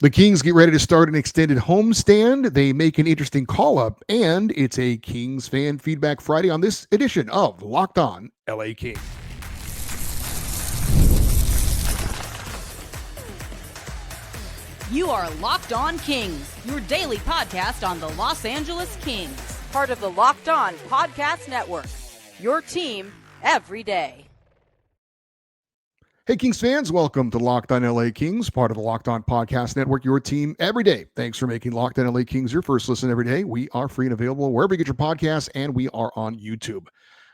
The Kings get ready to start an extended homestand. They make an interesting call-up, and it's a Kings fan feedback Friday on this edition of Locked On LA Kings. You are Locked On Kings, your daily podcast on the Los Angeles Kings. Part of the Locked On Podcast Network, your team every day. Hey, Kings fans, welcome to Locked On LA Kings, part of the Locked On Podcast Network, your team every day. Thanks for making Locked On LA Kings your first listen every day. We are free and available wherever you get your podcasts, and we are on YouTube.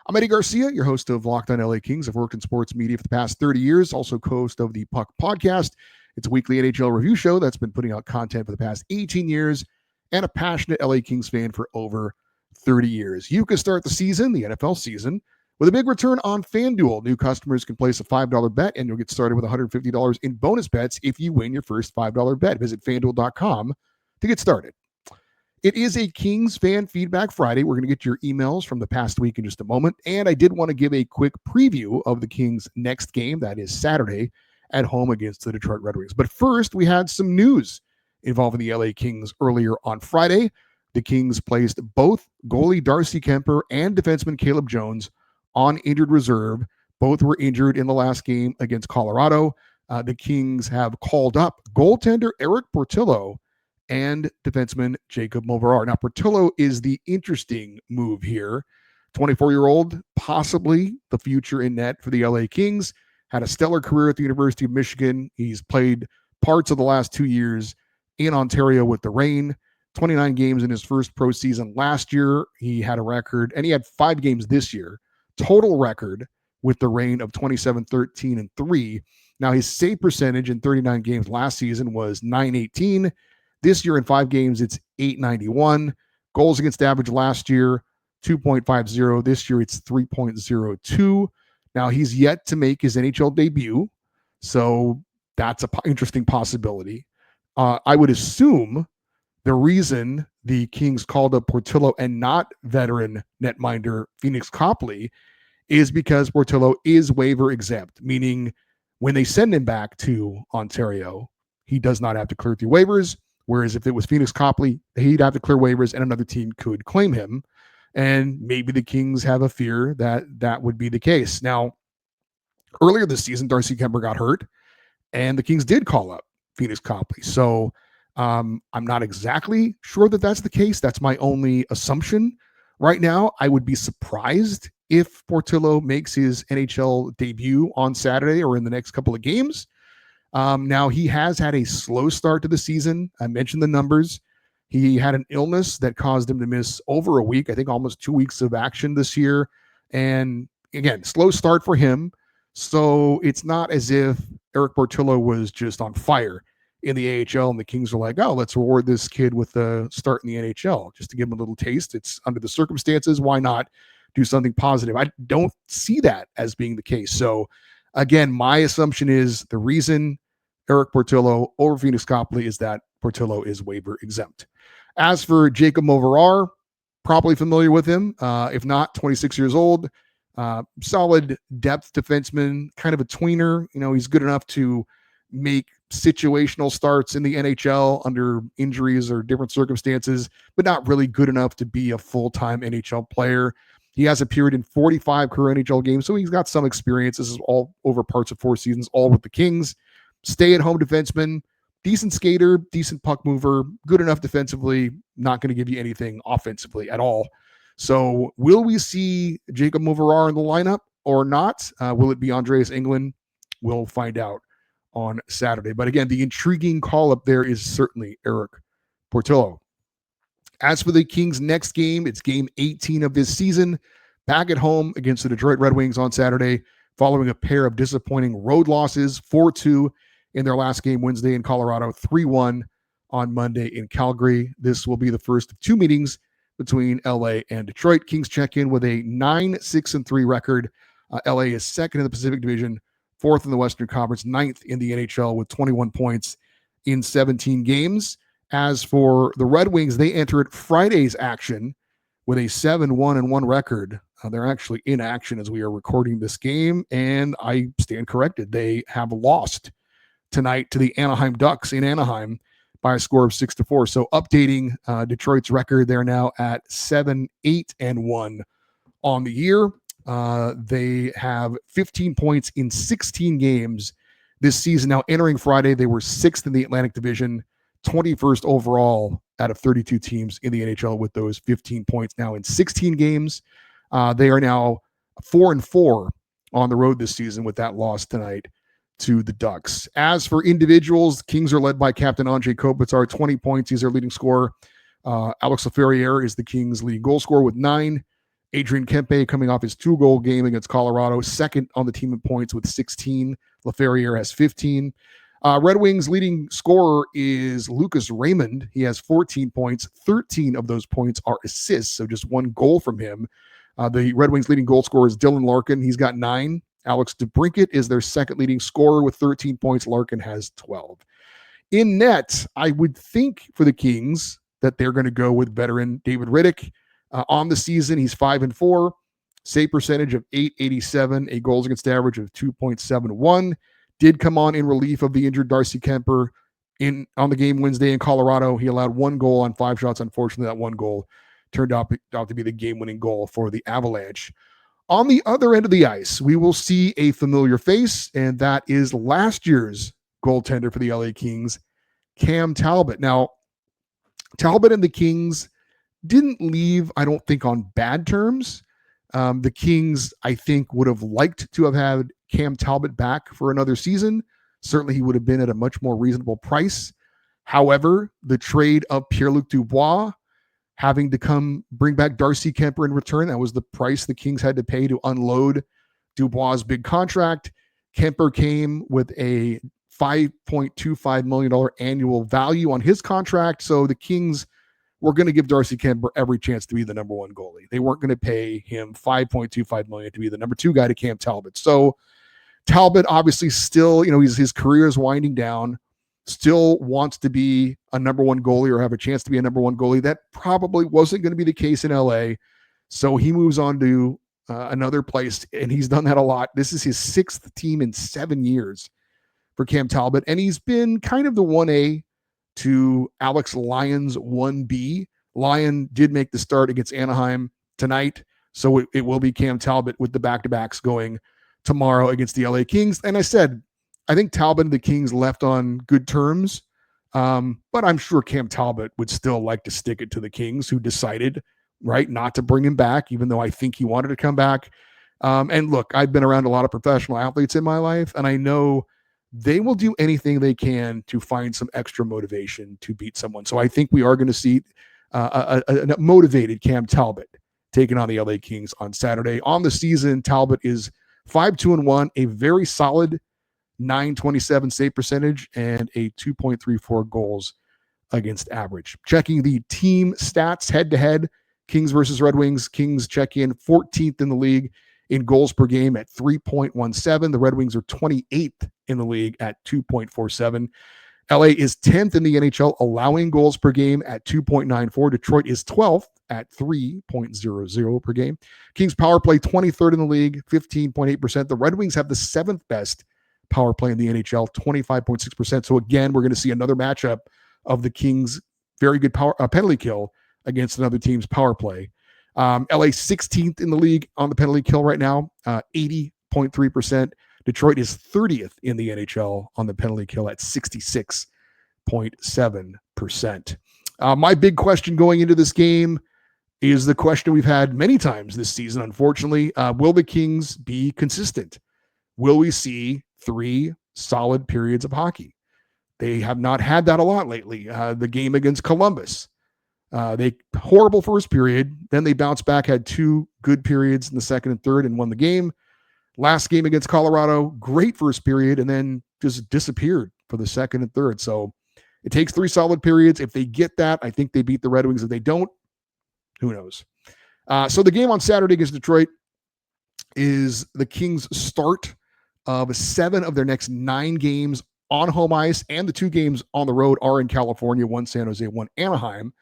I'm Eddie Garcia, your host of Locked On LA Kings. I've worked in sports media for the past 30 years, also co-host of the Puck Podcast. It's a weekly NHL review show that's been putting out content for the past 18 years, and a passionate LA Kings fan for over 30 years. You can start the season, the NFL season, with a big return on FanDuel. New customers can place a $5 bet, and you'll get started with $150 in bonus bets if you win your first $5 bet. Visit FanDuel.com to get started. It is a Kings Fan Feedback Friday. We're going to get your emails from the past week in just a moment, and I did want to give a quick preview of the Kings' next game. That is Saturday at home against the Detroit Red Wings. But first, we had some news involving the LA Kings earlier on Friday. The Kings placed both goalie Darcy Kuemper and defenseman Caleb Jones on injured reserve. Both were injured in the last game against Colorado. The Kings have called up goaltender Erik Portillo and defenseman Jacob Moverare. Now, Portillo is the interesting move here. 24-year-old, possibly the future in net for the LA Kings. Had a stellar career at the University of Michigan. He's played parts of the last 2 years in Ontario with the Reign. 29 games in his first pro season last year. He had a record, and he had 5 games this year. Total record with the Reign of 27-13-3. Now, his save percentage in 39 games last season was .918. This year in 5 games, it's .891. Goals against average last year, 2.50. This year, it's 3.02. Now, he's yet to make his NHL debut, so that's an interesting possibility. I would assume the reason the Kings called up Portillo and not veteran netminder Phoenix Copley is because Portillo is waiver exempt, meaning when they send him back to Ontario, he does not have to clear through waivers, whereas if it was Phoenix Copley, he'd have to clear waivers and another team could claim him. And maybe the Kings have a fear that that would be the case. Now, earlier this season, Darcy Kuemper got hurt, and the Kings did call up Phoenix Copley. So I'm not exactly sure that that's the case. That's my only assumption right now. I would be surprised if Portillo makes his NHL debut on Saturday or in the next couple of games. Now, he has had a slow start to the season. I mentioned the numbers. He had an illness that caused him to miss over a week, I think almost 2 weeks of action this year. And again, slow start for him. So it's not as if Erik Portillo was just on fire in the AHL, and the Kings are like, oh, let's reward this kid with a start in the NHL just to give him a little taste. It's under the circumstances. Why not do something positive? I don't see that as being the case. So again, my assumption is the reason Erik Portillo over Phoenix Copley is that Portillo is waiver exempt. As for Jacob Moverare, probably familiar with him. If not, 26 years old, solid depth defenseman, kind of a tweener. You know, he's good enough to make situational starts in the NHL under injuries or different circumstances, but not really good enough to be a full-time NHL player. He has appeared in 45 career NHL games, so he's got some experience. This is all over parts of 4 seasons, all with the Kings. Stay-at-home defenseman, decent skater, decent puck mover, good enough defensively, not going to give you anything offensively at all. So will we see Jacob Moverare in the lineup or not? Will it be Andreas Englund? We'll find out on Saturday. But again, the intriguing call up there is certainly Erik Portillo. As for the Kings' next game, it's game 18 of this season, back at home against the Detroit Red Wings on Saturday, following a pair of disappointing road losses, 4-2 in their last game Wednesday in Colorado, 3-1 on Monday in Calgary. This will be the first of 2 meetings between LA and Detroit. Kings check in with a 9-6-3 record. LA is second in the Pacific Division, 4th in the Western Conference, 9th in the NHL with 21 points in 17 games. As for the Red Wings, they entered Friday's action with a 7-1-1 record. They're actually in action as we are recording this game, and I stand corrected. They have lost tonight to the Anaheim Ducks in Anaheim. by a score of 6-4. So updating Detroit's record, they're now at 7-8-1 on the year. They have 15 points in 16 games this season. Now, entering Friday, they were 6th in the Atlantic Division, 21st overall out of 32 teams in the NHL with those 15 points now in 16 games. They are now 4-4 on the road this season with that loss tonight to the Ducks. As for individuals, Kings are led by Captain Andrei Kopitar, 20 points. He's their leading scorer. Alex Laferriere is the Kings' leading goal scorer with 9. Adrian Kempe coming off his 2-goal game against Colorado, second on the team in points with 16. Laferriere has 15. Red Wings leading scorer is Lucas Raymond. He has 14 points. 13 of those points are assists, so just 1 goal from him. The Red Wings leading goal scorer is Dylan Larkin. He's got 9. Alex DeBrincat is their second leading scorer with 13 points. Larkin has 12. In net, I would think for the Kings that they're going to go with veteran David Riddick. On the season, he's 5-4, save percentage of .887, a goals against average of 2.71. Did come on in relief of the injured Darcy Kemper on the game Wednesday in Colorado. He allowed 1 goal on 5 shots. Unfortunately, that 1 goal turned out to be the game-winning goal for the Avalanche. On the other end of the ice, we will see a familiar face, and that is last year's goaltender for the LA Kings, Cam Talbot. Now, Talbot and the Kings didn't leave, I don't think, on bad terms. The Kings, I think, would have liked to have had Cam Talbot back for another season. Certainly, he would have been at a much more reasonable price. However, the trade of Pierre-Luc Dubois, having to bring back Darcy Kemper in return, that was the price the Kings had to pay to unload Dubois' big contract. Kemper came with a $5.25 million annual value on his contract, so the Kings were going to give Darcy Kemper every chance to be the number 1 goalie. They weren't going to pay him $5.25 million to be the number 2 guy to Cam Talbot. So Talbot obviously still, his career is winding down, still wants to be a number 1 goalie or have a chance to be a number 1 goalie. That probably wasn't going to be the case in LA. So he moves on to another place, and he's done that a lot. This is his 6th team in 7 years for Cam Talbot, and he's been kind of the 1A to Alex Lyon's 1B. Lyon did make the start against Anaheim tonight, so it will be Cam Talbot with the back-to-backs going tomorrow against the LA Kings. And I said, I think Talbot and the Kings left on good terms, but I'm sure Cam Talbot would still like to stick it to the Kings, who decided, right, not to bring him back, even though I think he wanted to come back. And look, I've been around a lot of professional athletes in my life, and I know they will do anything they can to find some extra motivation to beat someone. So I think we are going to see a motivated Cam Talbot taking on the LA Kings on Saturday. On the season, Talbot is 5-2-1, a very solid .927 save percentage, and a 2.34 goals against average. Checking the team stats head-to-head, Kings versus Red Wings. Kings check in 14th in the league in goals per game at 3.17. The Red Wings are 28th in the league at 2.47. LA is 10th in the NHL, allowing goals per game at 2.94. Detroit is 12th at 3.00 per game. Kings power play 23rd in the league, 15.8%. The Red Wings have the 7th best power play in the NHL, 25.6%. So again, we're going to see another matchup of the Kings' very good penalty kill against another team's power play. LA 16th in the league on the penalty kill right now, 80.3%. Detroit is 30th in the NHL on the penalty kill at 66.7%. My big question going into this game is the question we've had many times this season, unfortunately. Will the Kings be consistent? Will we see 3 solid periods of hockey? They have not had that a lot lately. The game against Columbus, they horrible first period. Then they bounced back, had 2 good periods in the second and third, and won the game. Last game against Colorado, great first period, and then just disappeared for the second and third. So it takes 3 solid periods. If they get that, I think they beat the Red Wings. If they don't, who knows? So the game on Saturday against Detroit is the Kings' start of 7 of their next 9 games on home ice, and the 2 games on the road are in California, 1 San Jose, 1 Anaheim.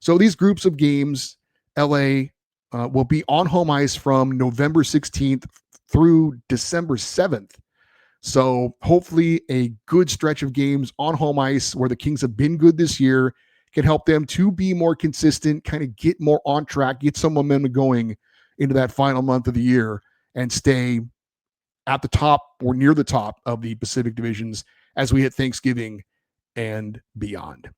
So these groups of games, LA will be on home ice from November 16th through December 7th, So hopefully a good stretch of games on home ice where the Kings have been good this year can help them to be more consistent, kind of get more on track, get some momentum going into that final month of the year and stay at the top or near the top of the Pacific divisions as we hit Thanksgiving and beyond.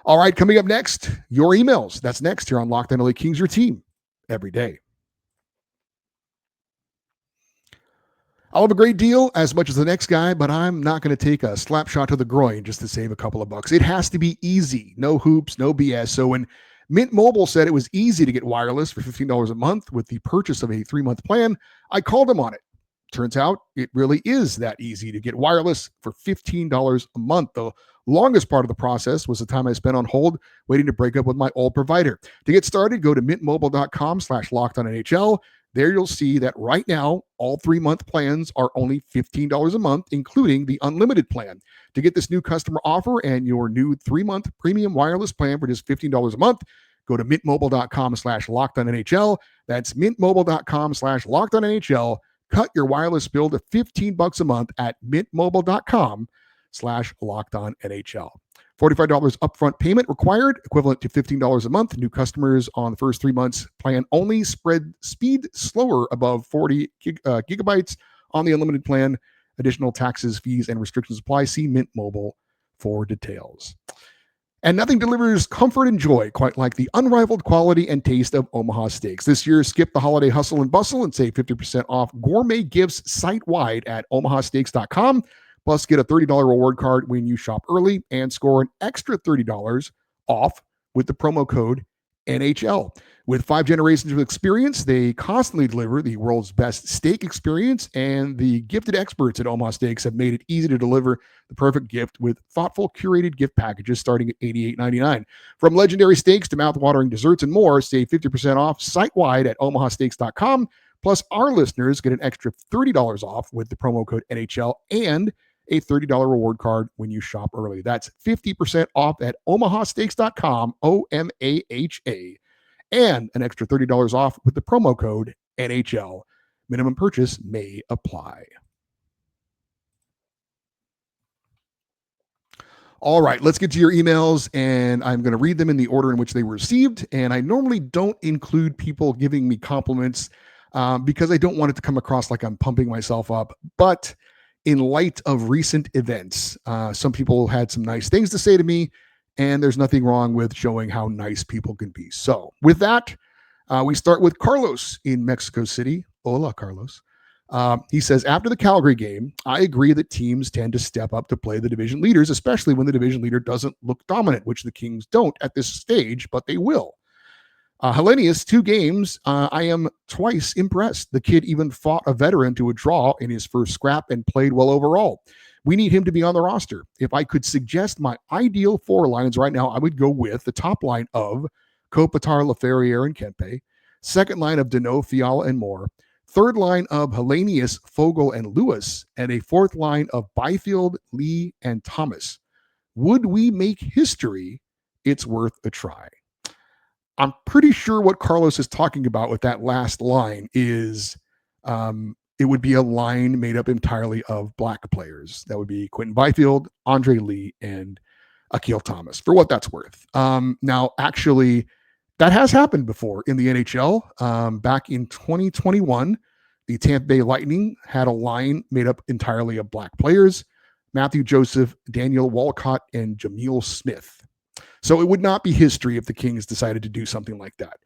All right, coming up next, your emails. That's next here on Locked On LA Kings, your team every day. I'll have a great deal as much as the next guy, but I'm not going to take a slap shot to the groin just to save a couple of bucks. It has to be easy. No hoops, no BS. So when Mint Mobile said it was easy to get wireless for $15 a month with the purchase of a 3-month plan, I called them on it. Turns out it really is that easy to get wireless for $15 a month. The longest part of the process was the time I spent on hold waiting to break up with my old provider. To get started, go to mintmobile.com/lockedonnhl. There you'll see that right now, all 3-month plans are only $15 a month, including the unlimited plan. To get this new customer offer and your new 3-month premium wireless plan for just $15 a month, go to mintmobile.com/lockedonnhl. That's mintmobile.com/lockedonnhl. Cut your wireless bill to $15 a month at mintmobile.com/lockedonnhl. $45 upfront payment required, equivalent to $15 a month. New customers on the first 3 months plan only. Spread speed slower above 40 gigabytes on the unlimited plan. Additional taxes, fees, and restrictions apply. See Mint Mobile for details. And nothing delivers comfort and joy quite like the unrivaled quality and taste of Omaha Steaks. This year, skip the holiday hustle and bustle and save 50% off gourmet gifts site-wide at omahasteaks.com. Plus, get a $30 reward card when you shop early and score an extra $30 off with the promo code NHL. With 5 generations of experience, they constantly deliver the world's best steak experience, and the gifted experts at Omaha Steaks have made it easy to deliver the perfect gift with thoughtful, curated gift packages starting at $88.99. From legendary steaks to mouth-watering desserts and more, save 50% off site-wide at omahasteaks.com. Plus, our listeners get an extra $30 off with the promo code NHL and a $30 reward card when you shop early. That's 50% off at omahasteaks.com, OMAHA, and an extra $30 off with the promo code NHL. Minimum purchase may apply. All right, let's get to your emails, and I'm going to read them in the order in which they were received. And I normally don't include people giving me compliments because I don't want it to come across like I'm pumping myself up. But in light of recent events, some people had some nice things to say to me, and there's nothing wrong with showing how nice people can be. So with that, we start with Carlos in Mexico City. Hola, Carlos. He says, after the Calgary game, I agree that teams tend to step up to play the division leaders, especially when the division leader doesn't look dominant, which the Kings don't at this stage, but they will. Hellenius, 2 games, I am twice impressed. The kid even fought a veteran to a draw in his first scrap and played well overall. We need him to be on the roster. If I could suggest my ideal 4 lines right now, I would go with the top line of Kopitar, Laferriere, and Kempe, second line of Deneau, Fiala, and Moore, third line of Hellenius, Fogle, and Lewis, and a fourth line of Byfield, Lee, and Thomas. Would we make history? It's worth a try. I'm pretty sure what Carlos is talking about with that last line is it would be a line made up entirely of Black players. That would be Quentin Byfield, Andre Lee, and Akil Thomas, for what that's worth. Now, actually, that has happened before in the NHL. Back in 2021, the Tampa Bay Lightning had a line made up entirely of Black players: Matthew Joseph, Daniel Walcott, and Jameel Smith. So it would not be history if the Kings decided to do something like that.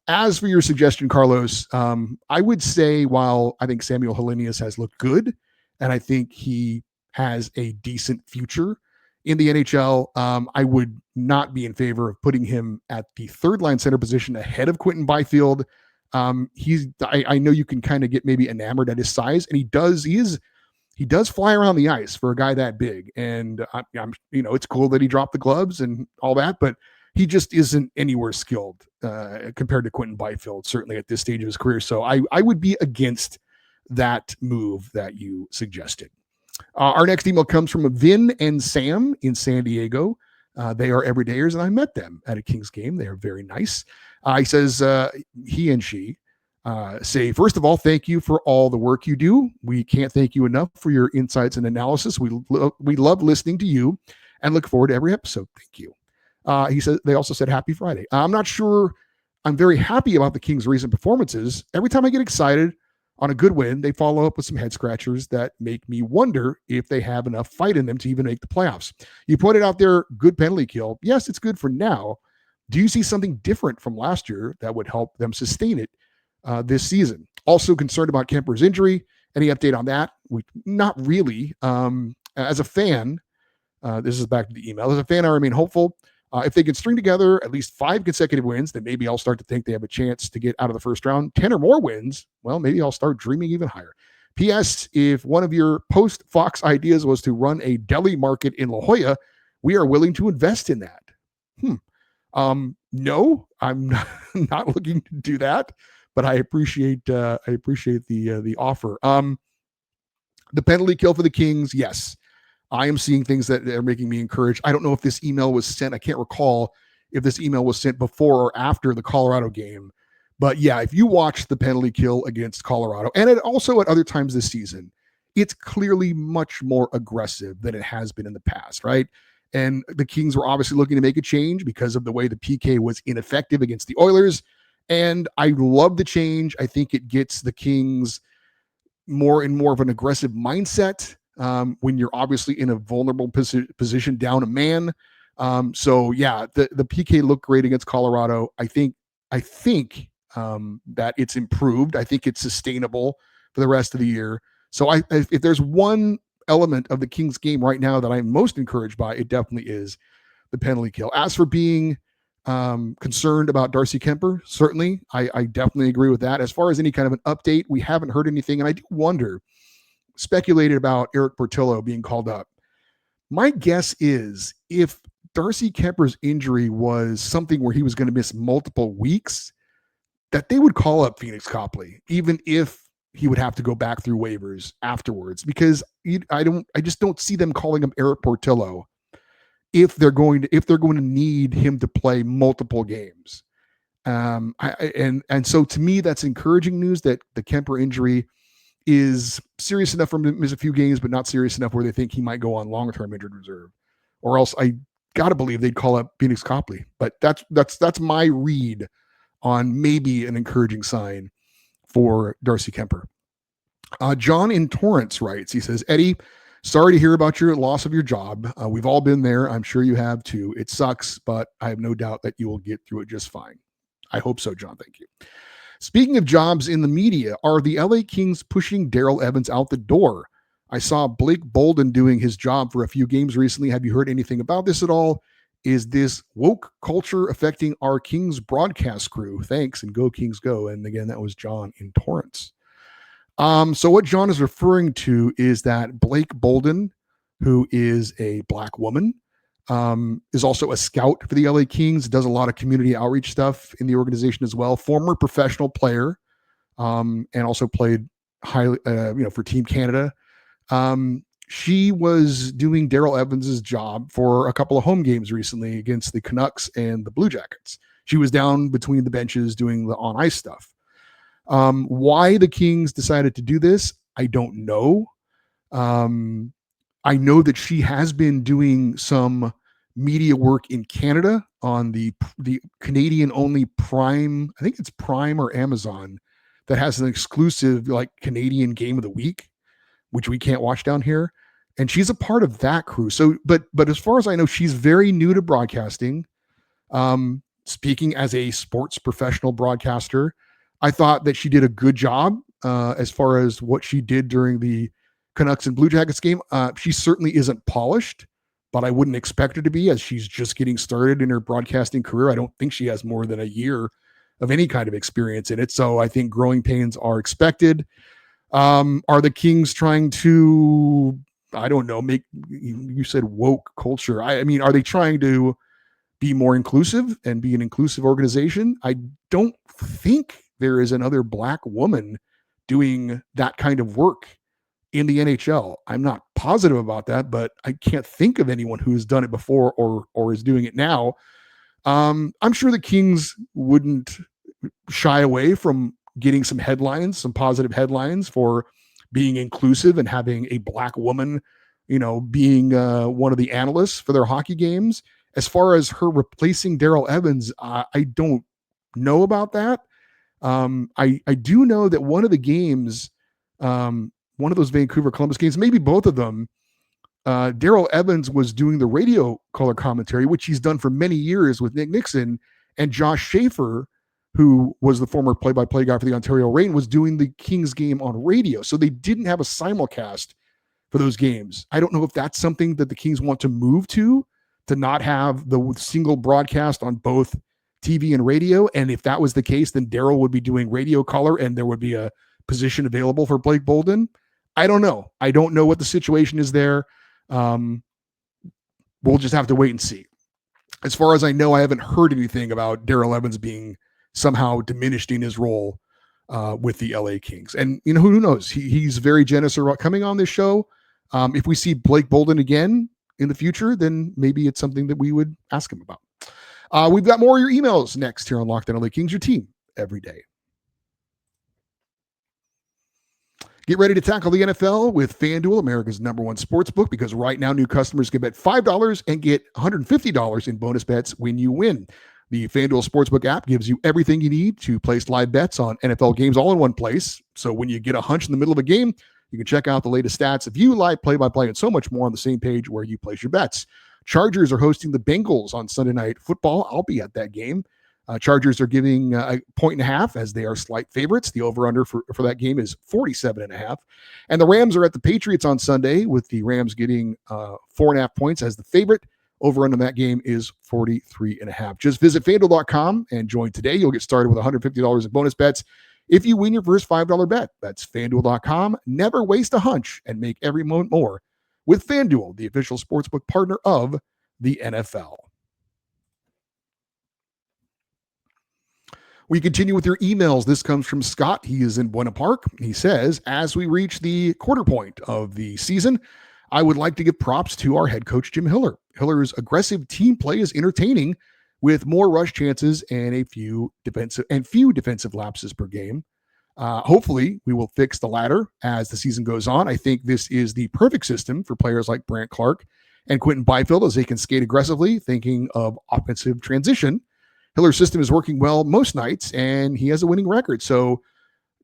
As for your suggestion, Carlos, I would say while I think Samuel Hellenius has looked good, and I think he has a decent future in the NHL, I would not be in favor of putting him at the third line center position ahead of Quentin Byfield. I know you can kind of get maybe enamored at his size, and he does fly around the ice for a guy that big. And I'm it's cool that he dropped the gloves and all that, but he just isn't anywhere skilled compared to Quentin Byfield, certainly at this stage of his career. So I would be against that move that you suggested. Our next email comes from Vin and Sam in San Diego. They are everydayers, and I met them at a Kings game. They are very nice. He says he and she say, first of all, thank you for all the work you do. We can't thank you enough for your insights and analysis. We love listening to you and look forward to every episode. Thank you. He said they also said happy Friday. I'm not sure I'm very happy about the Kings' recent performances. Every time I get excited on a good win, they follow up with some head scratchers that make me wonder if they have enough fight in them to even make the playoffs. You pointed out their good penalty kill. Yes, it's good for now. Do you see something different from last year that would help them sustain it this season? Also concerned about Kemper's injury. Any update on that? Not really. As a fan, this is back to the email. As a fan, I remain hopeful. If they can string together at least 5 consecutive wins, then maybe I'll start to think they have a chance to get out of the first round. 10 or more wins, well, maybe I'll start dreaming even higher. P.S. If one of your post-Fox ideas was to run a deli market in La Jolla, we are willing to invest in that. No, I'm not looking to do that, but I appreciate the offer. The penalty kill for the Kings, yes. I am seeing things that are making me encouraged. I don't know if this email was sent. I can't recall if this email was sent before or after the Colorado game. But yeah, if you watch the penalty kill against Colorado, and also at other times this season, it's clearly much more aggressive than it has been in the past, right? And the Kings were obviously looking to make a change because of the way the PK was ineffective against the Oilers. And I love the change. I think it gets the Kings more and more of an aggressive mindset. When you're obviously in a vulnerable position down a man. So yeah, the PK looked great against Colorado. I think that it's improved. I think it's sustainable for the rest of the year. So if there's one element of the Kings game right now that I'm most encouraged by, it definitely is the penalty kill. As for being concerned about Darcy Kuemper, certainly I definitely agree with that. As far as any kind of an update, we haven't heard anything, and I do wonder, speculated about Erik Portillo being called up. My guess is if Darcy Kuemper's injury was something where he was going to miss multiple weeks, that they would call up Phoenix Copley, even if he would have to go back through waivers afterwards, because I just don't see them calling him Erik Portillo if they're going to need him to play multiple games. And so to me, that's encouraging news that the Kuemper injury is serious enough for him to miss a few games, but not serious enough where they think he might go on long-term injured reserve. Or else I gotta believe they'd call up Phoenix Copley. But that's my read on maybe an encouraging sign for Darcy Kuemper. John in Torrance writes, he says, Eddie, sorry to hear about your loss of your job. We've all been there. I'm sure you have too. It sucks, but I have no doubt that you will get through it just fine. I hope so, John. Thank you. Speaking of jobs in the media, are the LA Kings pushing Darrell Evans out the door? I saw Blake Bolden doing his job for a few games recently. Have you heard anything about this at all? Is this woke culture affecting our Kings broadcast crew? Thanks, and go Kings go. And again, that was John in Torrance. So what John is referring to is that Blake Bolden, who is a Black woman, is also a scout for the LA Kings, does a lot of community outreach stuff in the organization as well. Former professional player, and also played highly, for Team Canada. She was doing Darrell Evans's job for a couple of home games recently against the Canucks and the Blue Jackets. She was down between the benches doing the on ice stuff. Why the Kings decided to do this, I don't know. I know that she has been doing some media work in Canada on the Canadian only Prime. I think it's Prime or Amazon that has an exclusive like Canadian game of the week, which we can't watch down here. And she's a part of that crew. So, but as far as I know, she's very new to broadcasting. Speaking as a sports professional broadcaster, I thought that she did a good job as far as what she did during the Canucks and Blue Jackets game. She certainly isn't polished, but I wouldn't expect her to be, as she's just getting started in her broadcasting career. I don't think she has more than a year of any kind of experience in it. So I think growing pains are expected. Are the Kings trying to, I don't know, you said woke culture. I mean, are they trying to be more inclusive and be an inclusive organization? I don't think there is another Black woman doing that kind of work in the NHL. I'm not positive about that, but I can't think of anyone who's done it before or is doing it now. I'm sure the Kings wouldn't shy away from getting some headlines, some positive headlines for being inclusive and having a black woman, being one of the analysts for their hockey games. As far as her replacing Daryl Evans, I don't know about that. I do know that one of the games, one of those Vancouver Columbus games, maybe both of them, Daryl Evans was doing the radio color commentary, which he's done for many years with Nick Nixon, and Josh Schaefer, who was the former play-by-play guy for the Ontario Reign, was doing the Kings game on radio. So they didn't have a simulcast for those games. I don't know if that's something that the Kings want to move to not have the single broadcast on both TV and radio. And if that was the case, then Daryl would be doing radio color and there would be a position available for Blake Bolden. I don't know. I don't know what the situation is there. We'll just have to wait and see. As far as I know, I haven't heard anything about Daryl Evans being somehow diminished in his role with the LA Kings. And, who knows? He's very generous about coming on this show. If we see Blake Bolden again in the future, then maybe it's something that we would ask him about. We've got more of your emails next here on Locked On LA Kings, your team every day. Get ready to tackle the NFL with FanDuel, America's #1 sportsbook, because right now new customers can bet $5 and get $150 in bonus bets when you win. The FanDuel Sportsbook app gives you everything you need to place live bets on NFL games all in one place. So when you get a hunch in the middle of a game, you can check out the latest stats, view live play-by-play, and so much more on the same page where you place your bets. Chargers are hosting the Bengals on Sunday Night Football. I'll be at that game. Chargers are giving a 1.5 as they are slight favorites. The over-under for that game is 47.5. And the Rams are at the Patriots on Sunday, with the Rams getting 4.5 points as the favorite. Over-under that game is 43.5. Just visit FanDuel.com and join today. You'll get started with $150 in bonus bets if you win your first $5 bet. That's FanDuel.com. Never waste a hunch and make every moment more with FanDuel, the official sportsbook partner of the NFL. We continue with your emails. This comes from Scott. He is in Buena Park. He says, as we reach the quarter point of the season, I would like to give props to our head coach, Jim Hiller. Hiller's aggressive team play is entertaining, with more rush chances and few defensive lapses per game. Hopefully, we will fix the latter as the season goes on. I think this is the perfect system for players like Brant Clark and Quentin Byfield, as they can skate aggressively, thinking of offensive transition. Hiller's system is working well most nights, and he has a winning record. So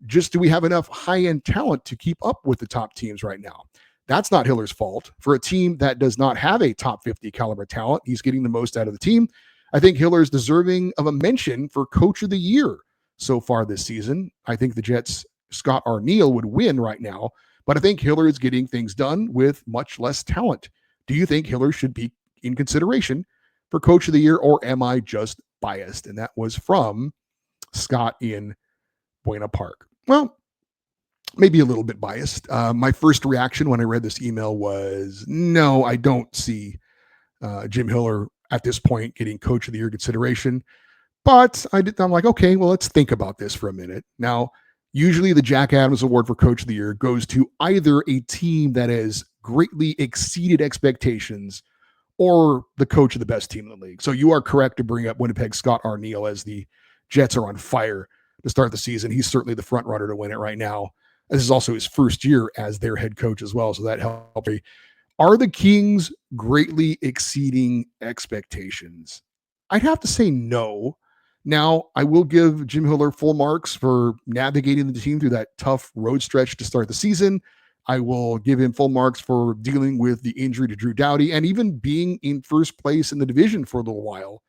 just do we have enough high-end talent to keep up with the top teams right now? That's not Hiller's fault. For a team that does not have a top 50 caliber talent, he's getting the most out of the team. I think Hiller's deserving of a mention for Coach of the Year so far this season. I think the Jets' Scott Arniel would win right now, but I think Hiller is getting things done with much less talent. Do you think Hiller should be in consideration for Coach of the Year, or am I just biased? And that was from Scott in Buena Park. Well, maybe a little bit biased. My first reaction when I read this email was, no, I don't see Jim Hiller at this point getting Coach of the Year consideration. But I'm like, okay, well, let's think about this for a minute. Now, usually the Jack Adams Award for Coach of the Year goes to either a team that has greatly exceeded expectations or the coach of the best team in the league. So you are correct to bring up Winnipeg's Scott Arniel, as the Jets are on fire to start the season. He's certainly the front runner to win it right now. This is also his first year as their head coach as well, so that helps. Are the Kings greatly exceeding expectations? I'd have to say no. Now, I will give Jim Hiller full marks for navigating the team through that tough road stretch to start the season. I will give him full marks for dealing with the injury to Drew Doughty and even being in first place in the division for a little while.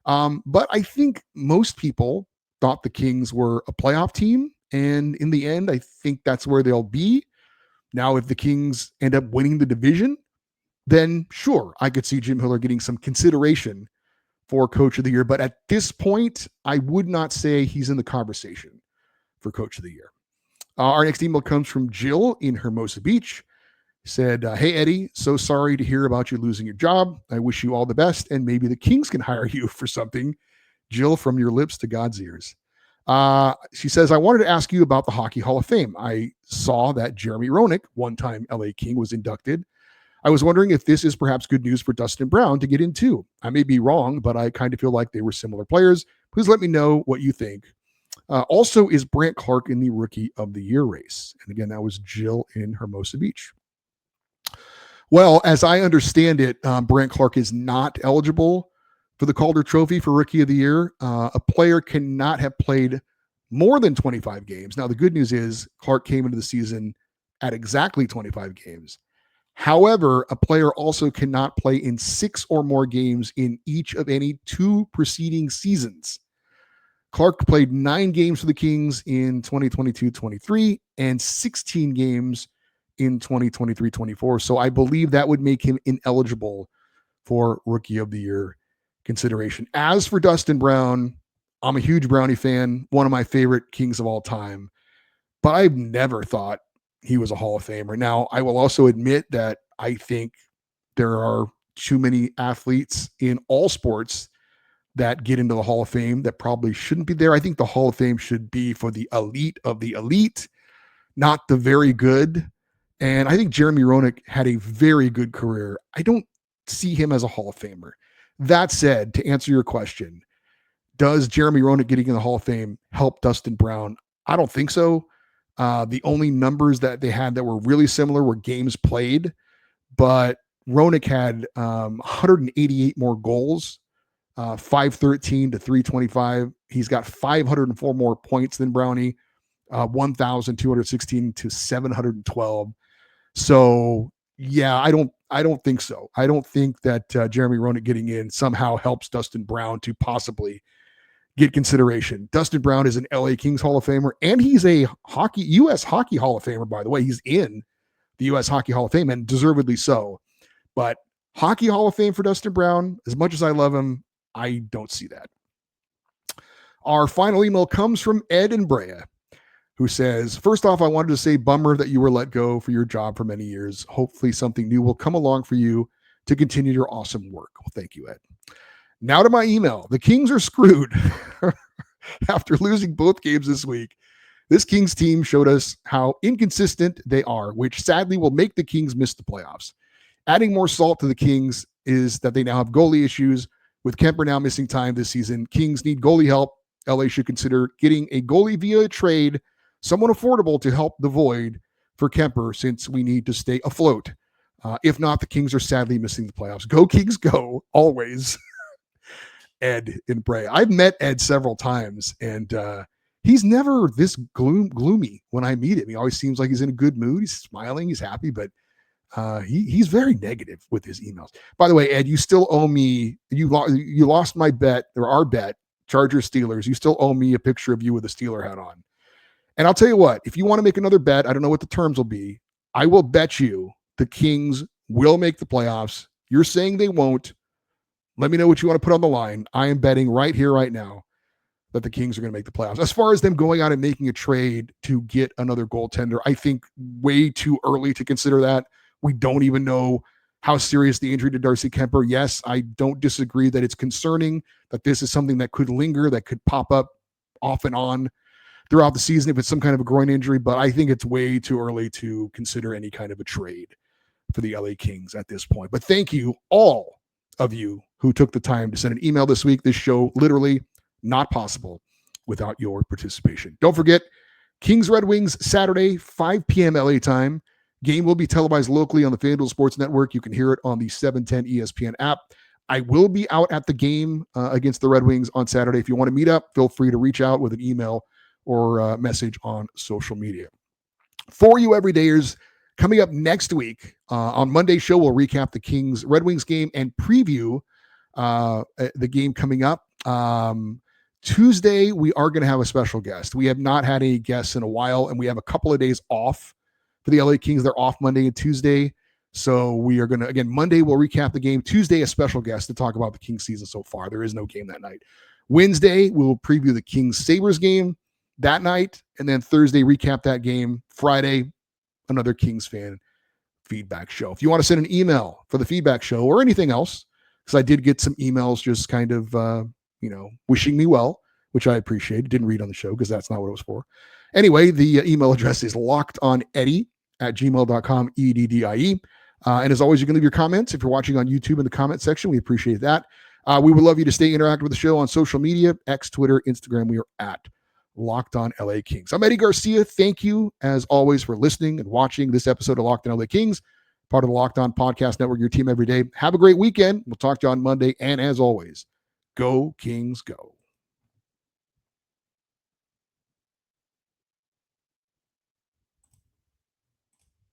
But I think most people thought the Kings were a playoff team, and in the end, I think that's where they'll be. Now, if the Kings end up winning the division, then sure, I could see Jim Hiller getting some consideration for Coach of the Year. But at this point, I would not say he's in the conversation for Coach of the Year. Our next email comes from Jill in Hermosa Beach. Said, hey, Eddie, so sorry to hear about you losing your job. I wish you all the best, and maybe the Kings can hire you for something. Jill, from your lips to God's ears. She says, I wanted to ask you about the Hockey Hall of Fame. I saw that Jeremy Roenick, one-time LA King, was inducted. I was wondering if this is perhaps good news for Dustin Brown to get into. I may be wrong, but I kind of feel like they were similar players. Please let me know what you think. Also, is Brant Clark in the Rookie of the Year race? And again, that was Jill in Hermosa Beach. Well, as I understand it, Brant Clark is not eligible for the Calder Trophy for Rookie of the Year. A player cannot have played more than 25 games. Now, the good news is Clark came into the season at exactly 25 games. However, a player also cannot play in 6 or more games in each of any 2 preceding seasons. Clark played 9 games for the Kings in 2022-23 and 16 games in 2023-24. So I believe that would make him ineligible for Rookie of the Year consideration. As for Dustin Brown, I'm a huge Brownie fan, one of my favorite Kings of all time, but I've never thought he was a Hall of Famer. Now, I will also admit that I think there are too many athletes in all sports that get into the Hall of Fame that probably shouldn't be there. I think the Hall of Fame should be for the elite of the elite, not the very good. And I think Jeremy Roenick had a very good career. I don't see him as a Hall of Famer. That said, to answer your question, does Jeremy Roenick getting in the Hall of Fame help Dustin Brown? I don't think so. The only numbers that they had that were really similar were games played, but Roenick had 188 more goals, 513 to 325. He's got 504 more points than Brownie, 1,216 to 712. So yeah, I don't think so. I don't think that Jeremy Roenick getting in somehow helps Dustin Brown to possibly get consideration. Dustin Brown is an LA Kings Hall of Famer, and he's a U.S. Hockey Hall of Famer, by the way. He's in the U.S. Hockey Hall of Fame, and deservedly so. But Hockey Hall of Fame for Dustin Brown, as much as I love him, I don't see that. Our final email comes from Ed in Brea, who says, first off, I wanted to say bummer that you were let go for your job for many years. Hopefully something new will come along for you to continue your awesome work. Well, thank you, Ed. Now to my email. The Kings are screwed after losing both games this week. This Kings team showed us how inconsistent they are, which sadly will make the Kings miss the playoffs. Adding more salt to the Kings is that they now have goalie issues. With Kemper now missing time this season, Kings need goalie help. LA should consider getting a goalie via a trade, someone affordable to help the void for Kemper, since we need to stay afloat. If not, the Kings are sadly missing the playoffs. Go Kings, go, always. Ed in Brea. I've met Ed several times, and he's never this gloomy when I meet him. He always seems like he's in a good mood. He's smiling. He's happy, but he's very negative with his emails. By the way, Ed, you still owe me. You lost my bet, or our bet, Chargers Steelers. You still owe me a picture of you with a Steeler hat on. And I'll tell you what, if you want to make another bet, I don't know what the terms will be. I will bet you the Kings will make the playoffs. You're saying they won't. Let me know what you want to put on the line. I am betting right here, right now, that the Kings are going to make the playoffs. As far as them going out and making a trade to get another goaltender, I think way too early to consider that. We don't even know how serious the injury to Darcy Kemper. Yes, I don't disagree that it's concerning that this is something that could linger, that could pop up off and on throughout the season if it's some kind of a groin injury, but I think it's way too early to consider any kind of a trade for the LA Kings at this point. But thank you, all of you who took the time to send an email this week. This show literally not possible without your participation. Don't forget, Kings Red Wings Saturday, 5 p.m. LA time. Game will be televised locally on the FanDuel Sports Network. You can hear it on the 710 ESPN app. I will be out at the game against the Red Wings on Saturday. If you want to meet up, feel free to reach out with an email or message on social media. For you everydayers, coming up next week on Monday's show, we'll recap the Kings Red Wings game and preview the game coming up. Tuesday, we are going to have a special guest. We have not had any guests in a while, and we have a couple of days off for the LA Kings. They're off Monday and Tuesday. So we are going to, again, Monday, we'll recap the game. Tuesday, a special guest to talk about the Kings season so far. There is no game that night. Wednesday, we'll preview the Kings Sabres game that night. And then Thursday, recap that game. Friday, another Kings fan feedback show. If you want to send an email for the feedback show or anything else, because I did get some emails just kind of, wishing me well, which I appreciate. Didn't read on the show because that's not what it was for. Anyway, the email address is lockedoneddie@gmail.com, EDDIE. And as always, you can leave your comments if you're watching on YouTube in the comment section. We appreciate that. We would love you to stay interactive with the show on social media, X, Twitter, Instagram. We are at Locked On LA Kings. I'm Eddie Garcia. Thank you, as always, for listening and watching this episode of Locked On LA Kings, part of the Locked On Podcast Network, your team every day. Have a great weekend. We'll talk to you on Monday. And as always, go Kings, go.